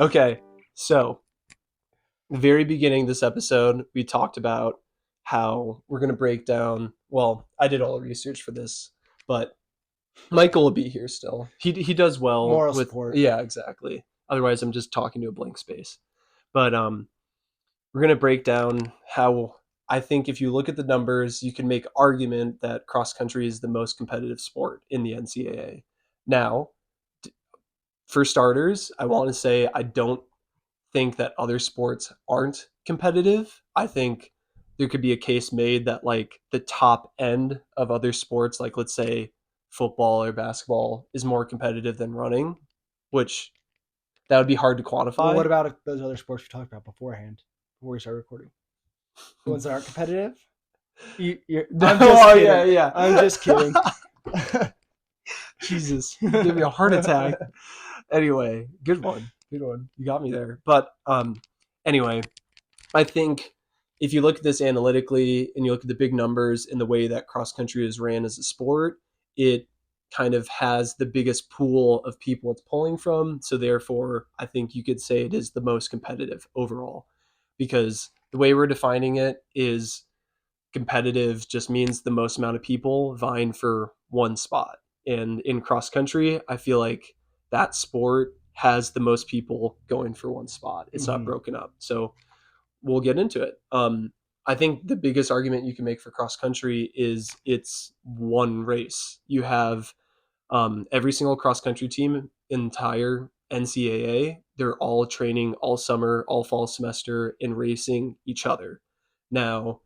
Okay, so the very beginning of this episode, we talked about how we're going to break down. Well, I did all the research for this, but Michael will be here still. He does well Moral with support. yeah, exactly. Otherwise, I'm just talking to a blank space. But we're going to break down how I think if you look at the numbers, you can make argument that cross country is the most competitive sport in the NCAA. Now, for starters, I want to say I don't think that other sports aren't competitive. I think there could be a case made that like the top end of other sports, like let's say football or basketball, is more competitive than running, which that would be hard to Well, what quantify. about those other sports we talked about beforehand, before we start recording? The ones that aren't competitive? I'm just Oh yeah, kidding. yeah. I'm just kidding. Jesus, give me a heart attack. Anyway, good one, good one. You got me there. But anyway, I think if you look at this analytically and you look at the big numbers and the way that cross country is ran as a sport, it kind of has the biggest pool of people it's pulling from. So therefore, I think you could say it is the most competitive overall, because the way we're defining it is competitive just means the most amount of people vying for one spot. And in cross country, I feel like that sport has the most people going for one spot. It's not Mhm. broken up. So we'll get into it. I think the biggest argument you can make for cross country is it's one race. You have every single cross country team, entire NCAA, they're all training all summer, all fall semester, and racing each other. Now,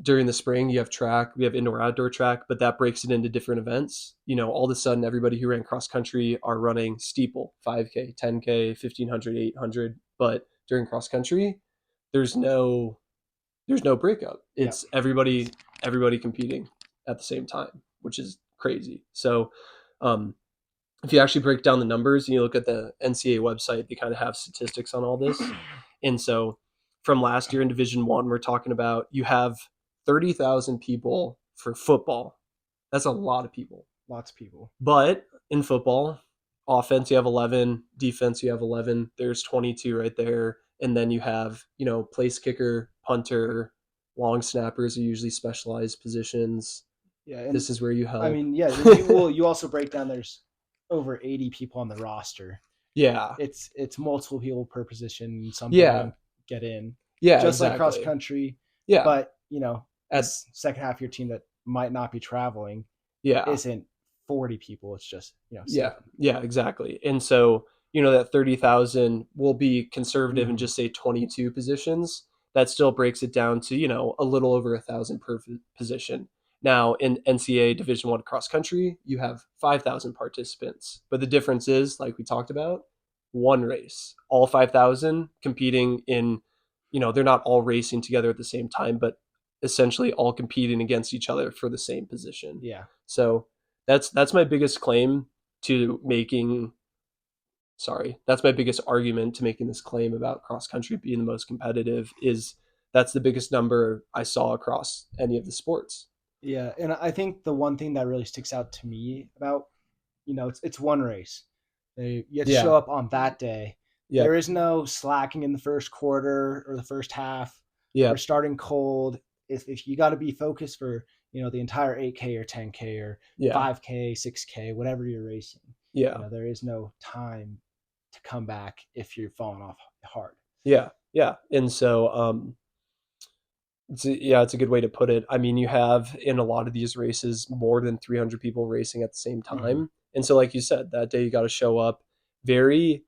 during the spring, you have track, we have indoor outdoor track, but that breaks it into different events. All of a sudden, everybody who ran cross country are running steeple, 5K, 10K, 1500, 800. But during cross country, there's no there's no breakup. Yeah. It's everybody competing at the same time, which is crazy. So um, if you actually break down the numbers and you look at the NCAA website, they kind of have statistics on all this. And so from last year in Division One, we're talking about you have 30,000 people for football. That's a lot of people. Lots of people. But in football, offense you have 11, defense you have 11. There's 22 right there, and then you have place kicker, punter, long snappers are usually specialized positions. Yeah, and This is where you I help. mean, yeah, and you also break down there's over 80 people on the roster. Yeah, It's multiple people per position. Some people yeah, don't get in, yeah, just like cross exactly. country. Yeah, But at this second half of your team that might not be traveling yeah, isn't 40 people. It's just yeah, 7. yeah, exactly. And so that 30,000 will be conservative and Mm-hmm. just say 22 positions. That still breaks it down to a little over 1,000 per position. Now in NCAA Division One cross country, you have 5,000 participants, but the difference is, like we talked about, one race, all 5,000 competing in, they're not all racing together at the same time, but essentially all competing against each other for the same position. Yeah. So that's my biggest claim to making sorry, that's my biggest argument to making this claim about cross country being the most competitive is that's the biggest number I saw across any of the sports. Yeah, and I think the one thing that really sticks out to me about, it's one race. You have to Yeah. show up on that day. There Yep. is no slacking in the first quarter or the first half or Yep. starting cold. If you got to be focused for the entire 8K or 10K or Yeah. 5K, 6K, whatever you're racing, Yeah. there is no time to come back if you're falling off hard. Yeah. Yeah. And so it's a good way to put it. I mean, you have in a lot of these races more than 300 people racing at the same Mm-hmm. time. And so like you said, that day you got to show up very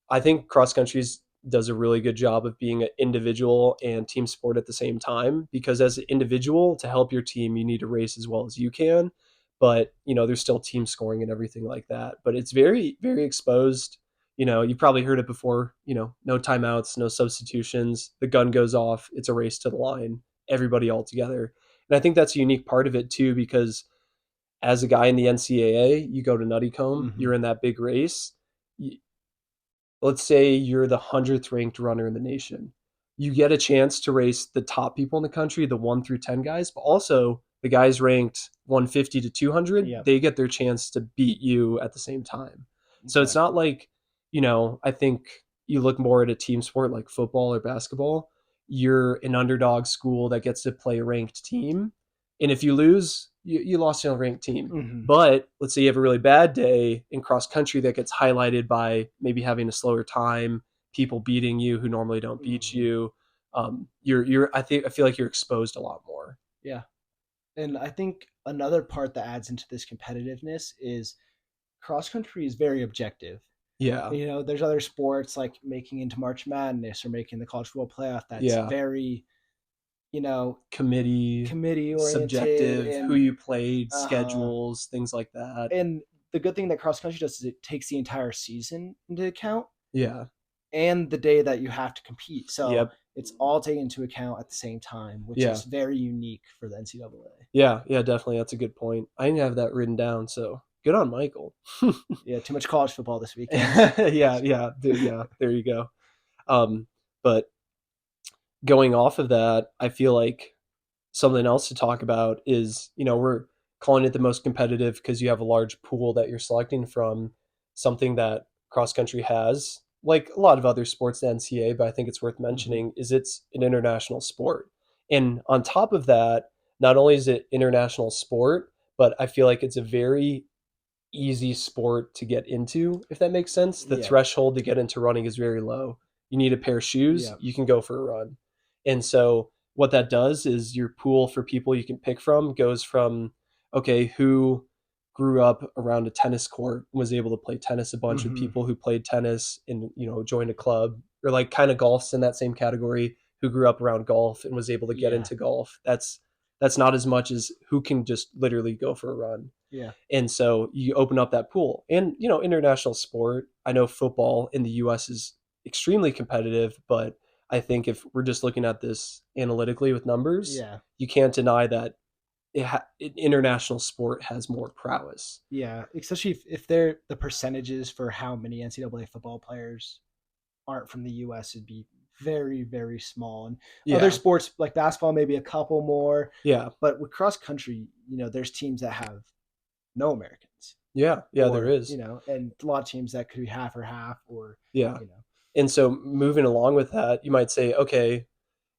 I think cross countries does a really good job of being an individual and team sport at the same time, because as an individual to help your team you need to race as well as you can, but there's still team scoring and everything like that, but it's very very exposed. You've probably heard it before, no timeouts, no substitutions, the gun goes off, it's a race to the line, everybody all together. And I think that's a unique part of it too, because as a guy in the NCAA, you go to Nuttycombe, Mm-hmm. you're in that big race. Let's say you're the 100th ranked runner in the nation. You get a chance to race the top people in the country, the 1 through 10 guys, but also the guys ranked 150 to 200, Yep. they get their chance to beat you at the same time. So it's not Exactly. like I think you look more at a team sport like football or basketball. You're an underdog school that gets to play a ranked team. And if you lose, you lost to a ranked team. Hmm. But let's say you have a really bad day in cross country that gets highlighted by maybe having a slower time, people beating you who normally don't beat Hmm. you. I feel like you're exposed a lot more. Yeah. And I think another part that adds into this competitiveness is cross country is very objective. Yeah. You know, there's other sports like making into March Madness or making the college football playoff that's Yeah. very, you know, Committee, committee oriented subjective, who and you played, uh-huh. schedules, things like that. And the good thing that cross country does is it takes the entire season into account Yeah. and the day that you have to compete. So Yep. it's all taken into account at the same time, which Yeah. is very unique for the NCAA. Yeah. Yeah. Definitely. That's a good point. I didn't have that written down. So good on Michael. Yeah, too much college football this weekend. Yeah. Yeah. Yeah. There you go. But going off of that, I feel like something else to talk about is, we're calling it the most competitive because you have a large pool that you're selecting from, something that cross country has, like a lot of other sports, the NCAA, but I think it's worth Hmm. mentioning is it's an international sport. And on top of that, not only is it international sport, but I feel like it's a very easy sport to get into, if that makes sense. The Yeah. threshold to get into running is very low. You need a pair of shoes, Yeah. you can go for a run. And so what that does is your pool for people you can pick from goes from, okay, who grew up around a tennis court, was able to play tennis, a bunch of Hmm. people who played tennis and, joined a club, or like kind of golf's in that same category, who grew up around golf and was able to get Yeah. into golf. That's not as much as who can just literally go for a run. Yeah. And so you open up that pool. And, international sport, I know football in the US is extremely competitive, but I think if we're just looking at this analytically with numbers, Yeah. you can't deny that international sport has more prowess. Yeah. Especially if they're the percentages for how many NCAA football players aren't from the US would be very, very small. And other Yeah. sports like basketball, maybe a couple more. Yeah. But with cross country, there's teams that have no Americans. Yeah. Yeah, there Or, is. and a lot of teams that could be half or half or, Yeah. you know. And so moving along with that, you might say, okay,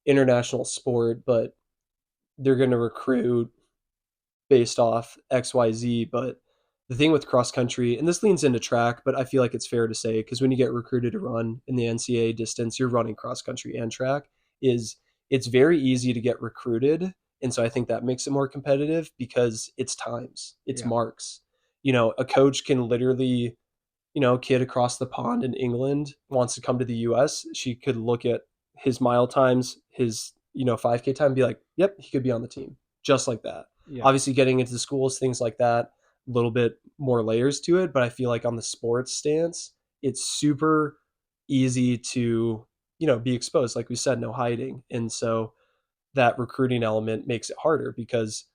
international sport, but they're going to recruit based off XYZ. But the thing with cross country, and this leans into track, but I feel like it's fair to say, because when you get recruited to run in the NCAA distance, you're running cross country and track, is it's very easy to get recruited. And so I think that makes it more competitive because it's times, it's Yeah. marks. A coach can literally, kid across the pond in England wants to come to the US, she could look at his mile times, his, 5K time, and be like, yep, he could be on the team. Just like that. Yeah. Obviously, getting into the schools, things like that, a little bit more layers to it. But I feel like on the sports stance, it's super easy to, be exposed. Like we said, no hiding. And so that recruiting element makes it harder because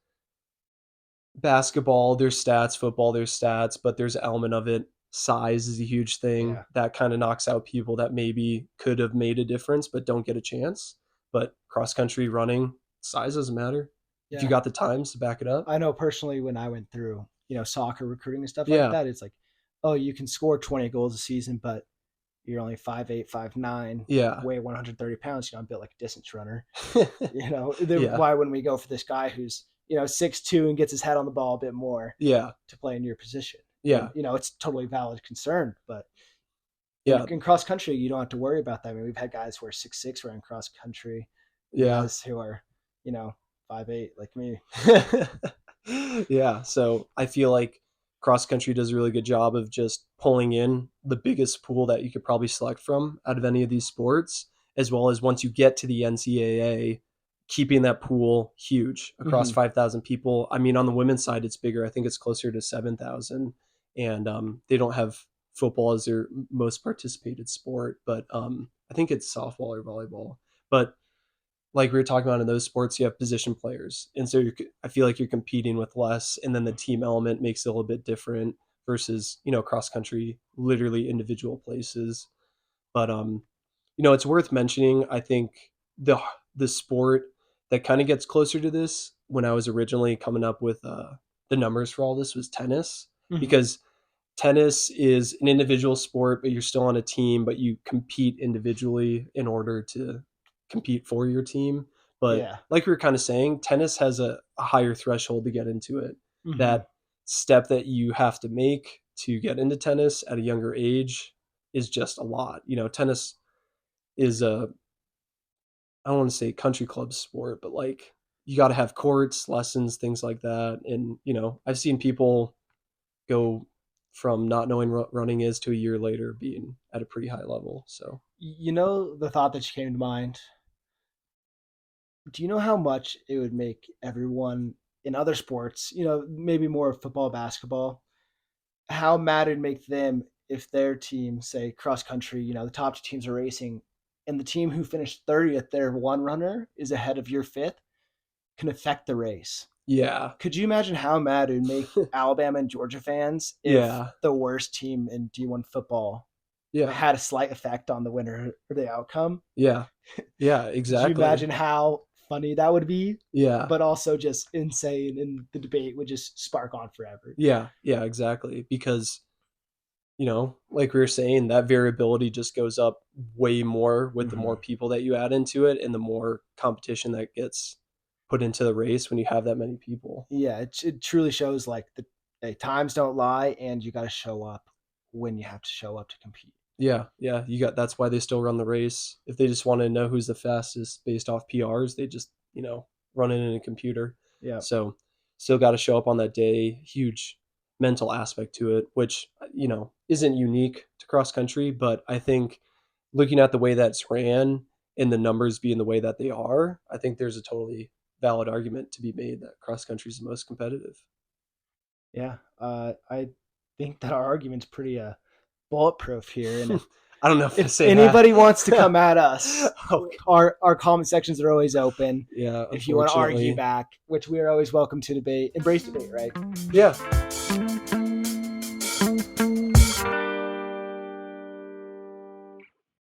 basketball, there's stats, football, there's stats, but there's an element of it. Size is a huge thing Yeah. that kind of knocks out people that maybe could have made a difference but don't get a chance. But cross country running, size doesn't matter. If you Yeah. got the times to back it up. I know personally when I went through, soccer recruiting and stuff like Yeah. that, it's like, oh, you can score 20 goals a season, but you're only 5'8", 5'9", Yeah. weigh 130 pounds. I'm built like a distance runner. Yeah. Why wouldn't we go for this guy who's 6'2" and gets his head on the ball a bit more Yeah. to play in your position? Yeah. And it's totally valid concern, but Yeah. in cross country, you don't have to worry about that. I mean, we've had guys who are 6'6" running cross country, and Yeah. guys who are 5'8" like me. Yeah. So I feel like cross country does a really good job of just pulling in the biggest pool that you could probably select from out of any of these sports, as well as once you get to the NCAA, keeping that pool huge across Hmm. 5,000 people. I mean, on the women's side, it's bigger. I think it's closer to 7,000. And they don't have football as their most participated sport, but I think it's softball or volleyball. But like we were talking about in those sports, you have position players, and so I feel like you're competing with less, and then the team element makes it a little bit different versus cross country, literally individual places. But it's worth mentioning. I think the sport that kind of gets closer to this when I was originally coming up with the numbers for all this was tennis, Hmm. because tennis is an individual sport, but you're still on a team, but you compete individually in order to compete for your team. But Yeah. like we were kind of saying, tennis has a higher threshold to get into it. Hmm. That step that you have to make to get into tennis at a younger age is just a lot. Tennis is a, I don't want to say country club sport, but like you got to have courts, lessons, things like that. And, I've seen people go from not knowing what running is to a year later being at a pretty high level. So, The thought that came to mind. Do you know how much it would make everyone in other sports, maybe more football, basketball, how mad it'd make them if their team, say cross country, the top two teams are racing, and the team who finished 30th, their one runner is ahead of your fifth, can affect the race. yeah. Could you imagine how mad it would make Alabama and Georgia fans if Yeah. the worst team in D1 football Yeah. had a slight effect on the winner or the outcome? Yeah. Yeah. Could you Exactly. imagine how funny that would be? Yeah. But also just insane, and the debate would just spark on forever. Yeah. Yeah. Exactly. Because, like we were saying, that variability just goes up way more with the Mm-hmm. more people that you add into it and the more competition that gets put into the race when you have that many people. Yeah, it truly shows like the hey, times don't lie, and you got to show up when you have to show up to compete. Yeah, yeah, that's why they still run the race. If they just want to know who's the fastest based off PRs, they just, run it in a computer. Yeah, So, still got to show up on that day. Huge mental aspect to it, which, isn't unique to cross country, but I think looking at the way that's ran and the numbers being the way that they are, I think there's a totally valid argument to be made that cross country is the most competitive. yeah. I think that our argument's pretty bulletproof here, and if I don't know if I if say anybody wants to that. come at us, Oh, our comment sections are always open. yeah, If you want to argue unfortunately. back, which we are always welcome to debate, embrace debate, right? Yeah.